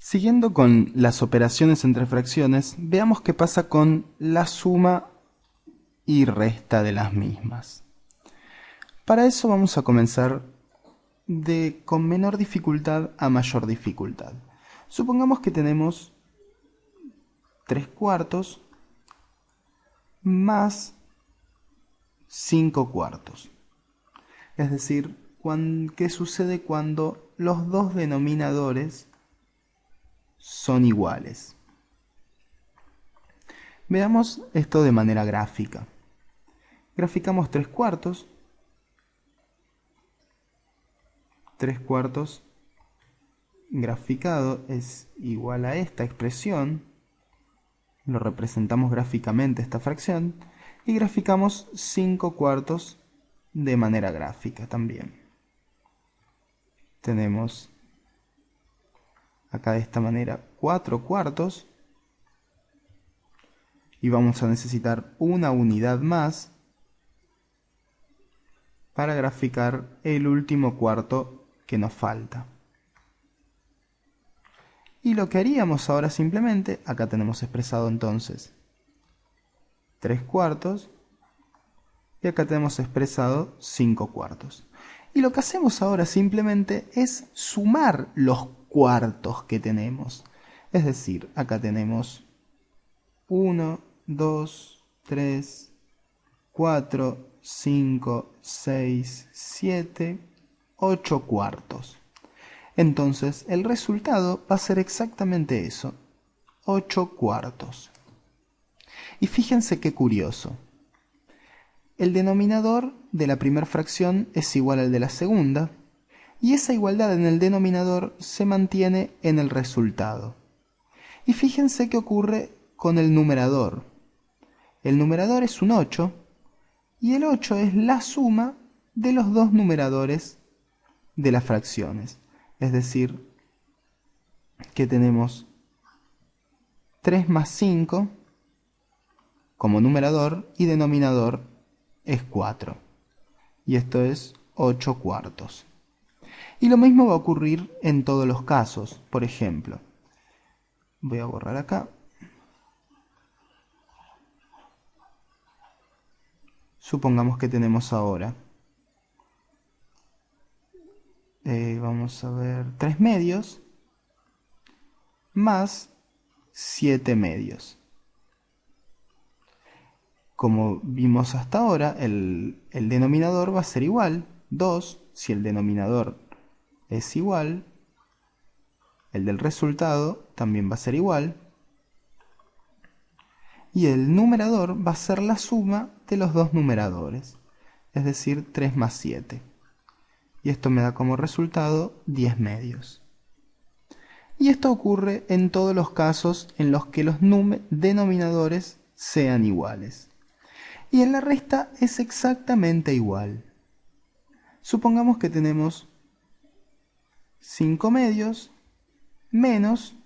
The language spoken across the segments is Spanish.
Siguiendo con las operaciones entre fracciones, veamos qué pasa con la suma y resta de las mismas. Para eso vamos a comenzar con menor dificultad a mayor dificultad. Supongamos que tenemos 3/4 más 5/4. Es decir, ¿qué sucede cuando los dos denominadores son iguales? Veamos esto de manera gráfica. Graficamos 3/4. 3/4 graficado es igual a esta expresión. Lo representamos gráficamente esta fracción. Y graficamos 5/4 de manera gráfica también. Tenemos acá de esta manera 4/4. Y vamos a necesitar una unidad más para graficar el último cuarto que nos falta. Y lo que haríamos ahora simplemente, acá tenemos expresado entonces 3/4 y acá tenemos expresado 5/4. Y lo que hacemos ahora simplemente es sumar los cuartos que tenemos. Es decir, acá tenemos 1, 2, 3, 4, 5, 6, 7, 8 cuartos. Entonces el resultado va a ser exactamente eso, 8 cuartos. Y fíjense qué curioso. El denominador de la primera fracción es igual al de la segunda, y esa igualdad en el denominador se mantiene en el resultado. Y fíjense qué ocurre con el numerador. El numerador es un 8, y el 8 es la suma de los dos numeradores de las fracciones. Es decir, que tenemos 3 más 5 como numerador y denominador es 4. Y esto es 8 cuartos. Y lo mismo va a ocurrir en todos los casos. Por ejemplo, voy a borrar acá. Supongamos que tenemos ahora, vamos a ver, 3 medios más 7 medios. Como vimos hasta ahora, el denominador va a ser igual, 2, si el denominador es igual, el del resultado también va a ser igual, y el numerador va a ser la suma de los dos numeradores, es decir, 3 más 7. Y esto me da como resultado 10 medios. Y esto ocurre en todos los casos en los que los denominadores sean iguales. Y en la resta es exactamente igual. Supongamos que tenemos 5 medios menos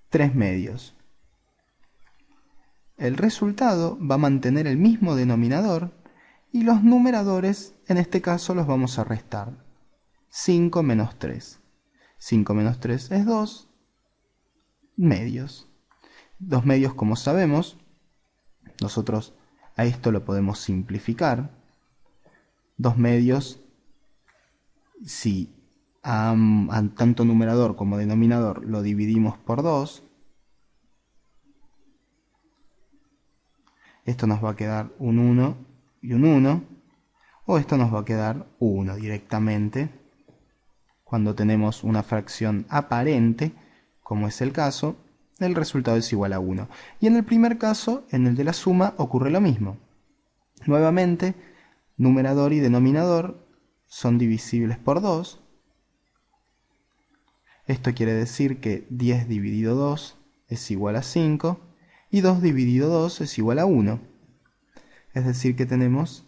3 medios. El resultado va a mantener el mismo denominador y los numeradores en este caso los vamos a restar. 5 menos 3. 5 menos 3 es 2 medios. 2 medios, como sabemos, nosotros a esto lo podemos simplificar. 2 medios, si a tanto numerador como denominador lo dividimos por 2, esto nos va a quedar un 1 y un 1, o esto nos va a quedar 1 directamente. Cuando tenemos una fracción aparente, como es el caso, el resultado es igual a 1. Y en el primer caso, en el de la suma, ocurre lo mismo. Nuevamente, numerador y denominador son divisibles por 2. Esto quiere decir que 10 dividido 2 es igual a 5 y 2 dividido 2 es igual a 1. Es decir que tenemos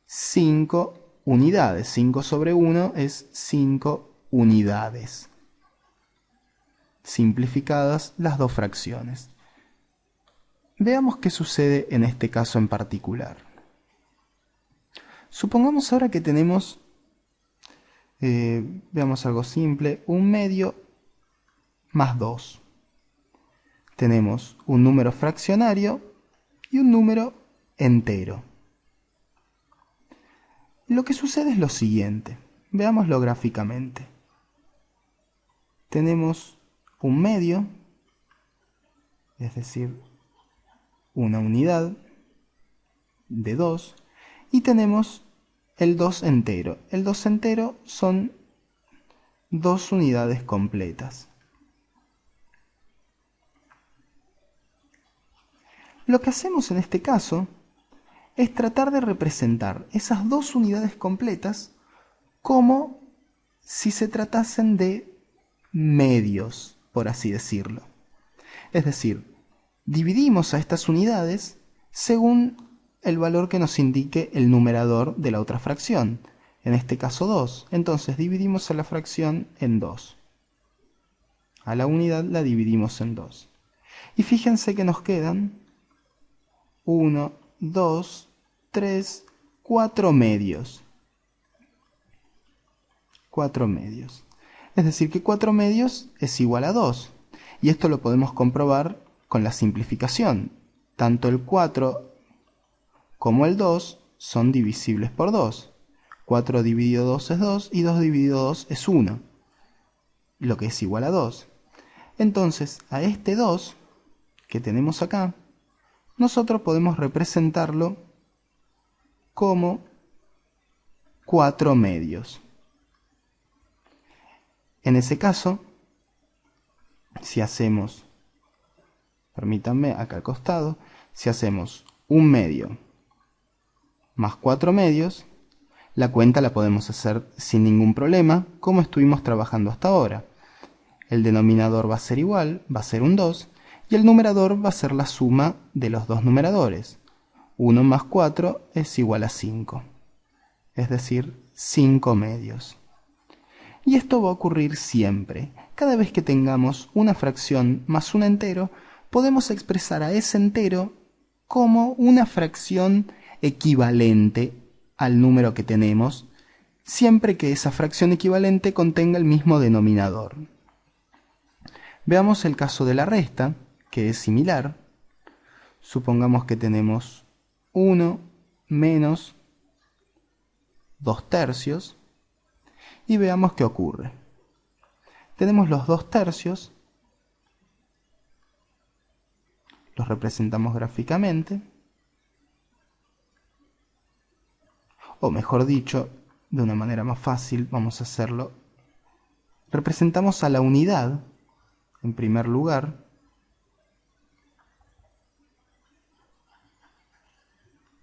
5 unidades. 5 sobre 1 es 5 unidades. Simplificadas las dos fracciones. Veamos qué sucede en este caso en particular. Supongamos ahora que tenemos Veamos algo simple. 1/2 más 2. Tenemos un número fraccionario y un número entero. Lo que sucede es lo siguiente. Veámoslo gráficamente. Tenemos 1/2, es decir, una unidad de 2, y tenemos el 2 entero. El 2 entero son 2 unidades completas. Lo que hacemos en este caso es tratar de representar esas 2 unidades completas como si se tratasen de medios, por así decirlo. Es decir, dividimos a estas unidades según el valor que nos indique el numerador de la otra fracción, en este caso 2. Entonces dividimos a la fracción en 2. A la unidad la dividimos en 2. Y fíjense que nos quedan 1, 2, 3, 4 medios. 4 medios. Es decir, que 4 medios es igual a 2. Y esto lo podemos comprobar con la simplificación. Tanto el 4 como el 2 son divisibles por 2. 4 dividido 2 es 2 y 2 dividido 2 es 1, lo que es igual a 2. Entonces, a este 2 que tenemos acá, nosotros podemos representarlo como 4 medios. En ese caso, si hacemos, permítanme acá al costado, si hacemos 1/2 más 4 medios, la cuenta la podemos hacer sin ningún problema, como estuvimos trabajando hasta ahora. El denominador va a ser igual, va a ser un 2, y el numerador va a ser la suma de los dos numeradores. 1 más 4 es igual a 5, es decir, 5 medios. Y esto va a ocurrir siempre. Cada vez que tengamos una fracción más un entero, podemos expresar a ese entero como una fracción equivalente al número que tenemos, siempre que esa fracción equivalente contenga el mismo denominador. Veamos el caso de la resta, que es similar. Supongamos que tenemos 1 menos 2 tercios, y veamos qué ocurre. Tenemos los 2 tercios, los representamos gráficamente, o mejor dicho, de una manera más fácil, vamos a hacerlo. Representamos a la unidad, en primer lugar,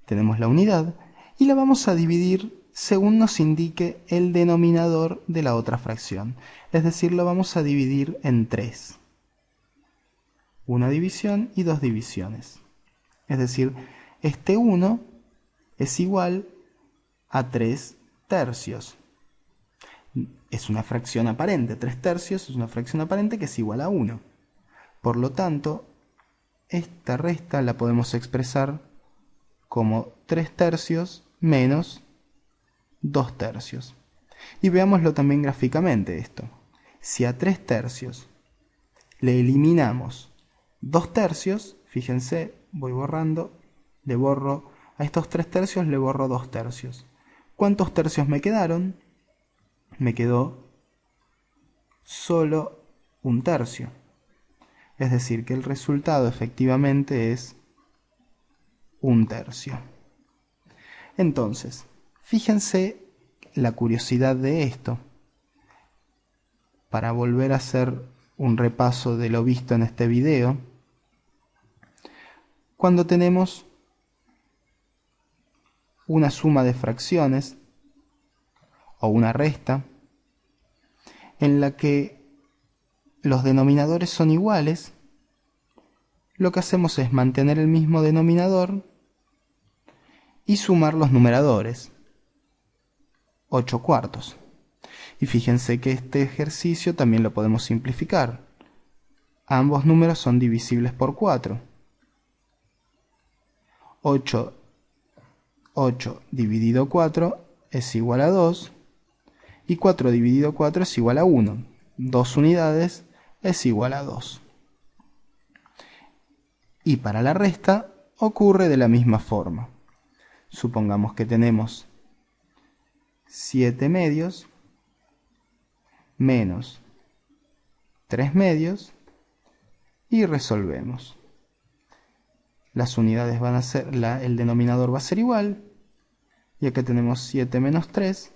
tenemos la unidad, y la vamos a dividir según nos indique el denominador de la otra fracción. Es decir, lo vamos a dividir en 3. Una división y 2 divisiones. Es decir, este 1 es igual a 3 tercios. Es una fracción aparente. 3 tercios es una fracción aparente que es igual a 1. Por lo tanto, esta resta la podemos expresar como 3 tercios menos 2 tercios. Y veámoslo también gráficamente esto. Si a 3 tercios le eliminamos 2 tercios, fíjense, voy borrando, le borro a estos 3 tercios, le borro 2 tercios. ¿Cuántos tercios me quedaron? Me quedó solo 1 tercio. Es decir, que el resultado efectivamente es 1 tercio. Entonces, fíjense la curiosidad de esto. Para volver a hacer un repaso de lo visto en este video, cuando tenemos una suma de fracciones o una resta en la que los denominadores son iguales, lo que hacemos es mantener el mismo denominador y sumar los numeradores. 8 cuartos. Y fíjense que este ejercicio también lo podemos simplificar. Ambos números son divisibles por 4. 8 dividido 4 es igual a 2. Y 4 dividido 4 es igual a 1. 2 unidades es igual a 2. Y para la resta ocurre de la misma forma. Supongamos que tenemos 7 medios menos 3 medios y resolvemos. Las unidades van a ser, el denominador va a ser igual, y acá tenemos 7 menos 3,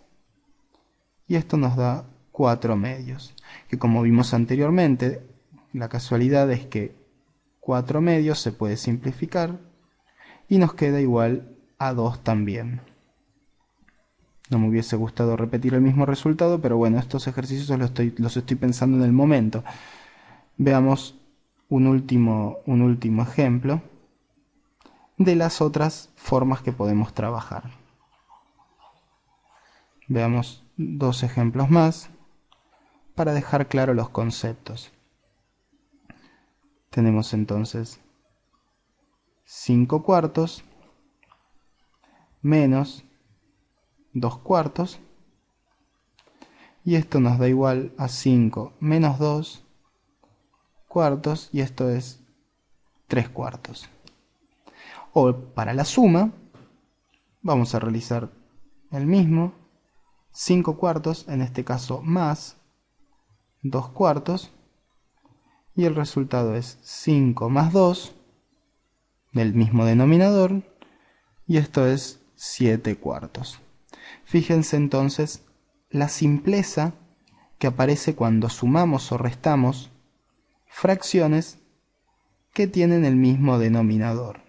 y esto nos da 4 medios, que como vimos anteriormente, la casualidad es que 4 medios se puede simplificar, y nos queda igual a 2 también. No me hubiese gustado repetir el mismo resultado, pero bueno, estos ejercicios los estoy pensando en el momento. Veamos un último ejemplo de las otras formas que podemos trabajar. Veamos 2 ejemplos más para dejar claro los conceptos. Tenemos entonces 5 cuartos menos 2 cuartos, y esto nos da igual a 5 menos 2 cuartos, y esto es 3 cuartos. O para la suma, vamos a realizar el mismo, 5 cuartos, en este caso más 2 cuartos, y el resultado es 5 más 2, del mismo denominador, y esto es 7 cuartos. Fíjense entonces la simpleza que aparece cuando sumamos o restamos fracciones que tienen el mismo denominador.